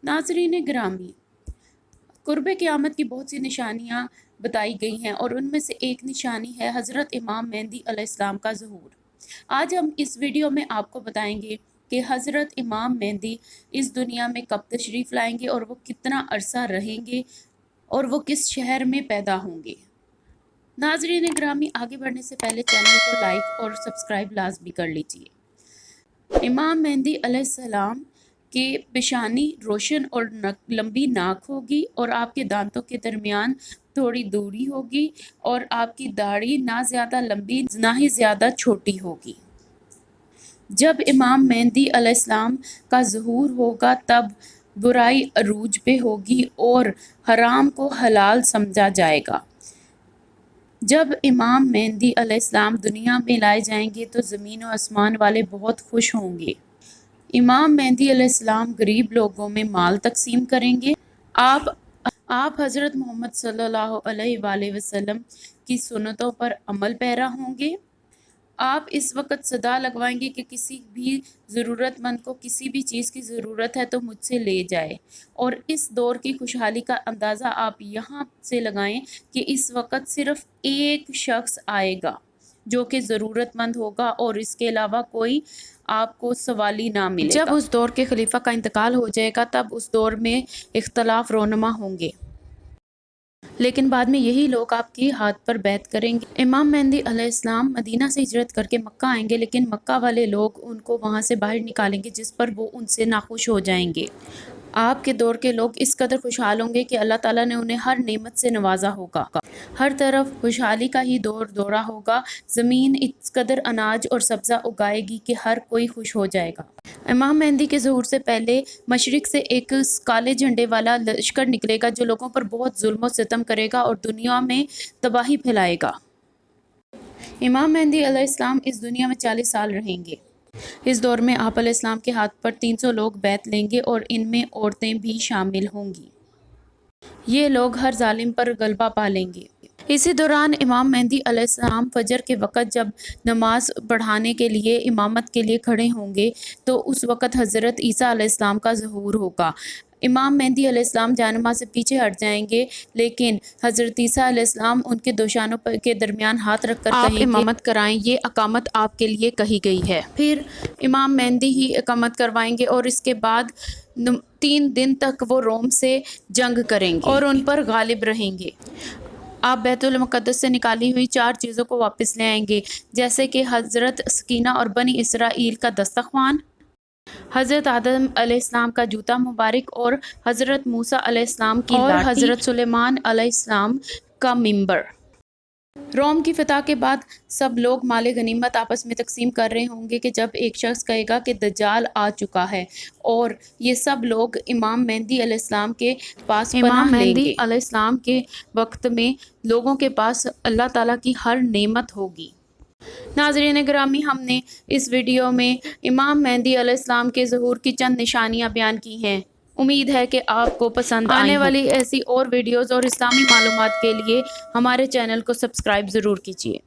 नाज़रीन ग्रामी, कुर्ब क़यामत की बहुत सी निशानियाँ बताई गई हैं और उनमें से एक निशानी है हज़रत इमाम मेहदी अलैहिस्सलाम का ज़हूर। आज हम इस वीडियो में आपको बताएंगे कि हज़रत इमाम मेहदी इस दुनिया में कब तशरीफ़ लाएंगे और वो कितना अरसा रहेंगे और वो किस शहर में पैदा होंगे। नाज़रीन ग्रामी, आगे बढ़ने से पहले चैनल को लाइक और सब्सक्राइब लाजमी कर लीजिए। इमाम मेहदी अलैहिस्सलाम के पेशानी रोशन और लंबी नाक होगी और आपके दांतों के दरमियान थोड़ी दूरी होगी और आपकी दाढ़ी ना ज़्यादा लंबी ना ही ज़्यादा छोटी होगी। जब इमाम मेहदी अलैहिस्सलाम का ज़हूर होगा तब बुराई अरूज पे होगी और हराम को हलाल समझा जाएगा। जब इमाम मेहदी अलैहिस्सलाम दुनिया में लाए जाएंगे तो ज़मीन और आसमान वाले बहुत खुश होंगे। इमाम मेहदी अलैहिस्सलाम गरीब लोगों में माल तकसीम करेंगे। आप हज़रत मोहम्मद सल्लल्लाहु अलैहि वसल्लम की सुन्नतों पर अमल पैरा होंगे। आप इस वक्त सदा लगवाएंगे कि किसी भी ज़रूरतमंद को किसी भी चीज़ की ज़रूरत है तो मुझसे ले जाए। और इस दौर की खुशहाली का अंदाज़ा आप यहाँ से लगाएं कि इस वक्त सिर्फ़ एक शख्स आएगा जो कि ज़रूरतमंद होगा और इसके अलावा कोई आपको सवाली ना मिलेगा। जब उस दौर के खलीफा का इंतकाल हो जाएगा तब उस दौर में इख्तलाफ रोनमा होंगे, लेकिन बाद में यही लोग आपकी हाथ पर बैत करेंगे। इमाम मेहदी अलैहिस्सलाम मदीना से हिजरत करके मक्का आएंगे, लेकिन मक्का वाले लोग उनको वहाँ से बाहर निकालेंगे जिस पर वो उनसे नाखुश हो जाएंगे। आपके दौर के लोग इस कदर खुशहाल होंगे कि अल्लाह ताला ने उन्हें हर नेमत से नवाजा होगा। हर तरफ खुशहाली का ही दौरा होगा। ज़मीन इस कदर अनाज और सब्ज़ा उगाएगी कि हर कोई खुश हो जाएगा। इमाम मेहदी के ज़हूर से पहले मशरिक़ से एक काले झंडे वाला लश्कर निकलेगा जो लोगों पर बहुत जुल्म और सितम करेगा और दुनिया में तबाही फैलाएगा। इमाम मेहदी अलैहिस्सलाम इस दुनिया में 40 साल रहेंगे। इस दौर में आप अलैहिस्सलाम के हाथ पर 300 लोग बैत लेंगे और इनमें औरतें भी शामिल होंगी। ये लोग हर जालिम पर गलबा पा लेंगे। इसी दौरान इमाम मेहदी अलैहिस्सलाम फजर के वक़्त जब नमाज पढ़ाने के लिए इमामत के लिए खड़े होंगे तो उस वक़्त हज़रत ईसा अलैहिस्सलाम का ज़हूर होगा। इमाम मेहदी अलैहिस्सलाम जानमाज़ से पीछे हट जाएंगे, लेकिन हज़रत ईसा अलैहिस्सलाम उनके दो शानों के दरमियान हाथ रख कर कहेंगे, आप इमामत कराएं, ये अकामत आपके लिए कही गई है। फिर इमाम मेहदी ही इकामत करवाएंगे और इसके बाद 3 दिन तक वो रोम से जंग करेंगे और उन पर गालिब रहेंगे। आप बैतुल मुक़द्दस से निकाली हुई 4 चीज़ों को वापस ले आएंगे, जैसे कि हज़रत सकीना और बनी इसराइल का दस्तरख़्वान, हज़रत आदम अलैहिस्सलाम का जूता मुबारक और हज़रत मूसा अलैहिस्सलाम की लाठी और हज़रत सुलेमान अलैहिस्सलाम का मिंबर। रोम की फ़तह के बाद सब लोग माले गनीमत आपस में तकसीम कर रहे होंगे कि जब एक शख्स कहेगा कि दज्जाल आ चुका है, और ये सब लोग इमाम मेहदी अलैहिस्सलाम के पास पनाह लेंगे। इमाम मेहदी अलैहिस्सलाम के वक्त में लोगों के पास अल्लाह ताला की हर नेमत होगी। नाज़रीन ग्रामी, हमने इस वीडियो में इमाम मेहदी अलैहिस्सलाम के ज़हूर की चंद निशानियाँ बयान की हैं। उम्मीद है कि आपको पसंद आने वाली ऐसी और वीडियोज़ और इस्लामी मालूमात के लिए हमारे चैनल को सब्सक्राइब ज़रूर कीजिए।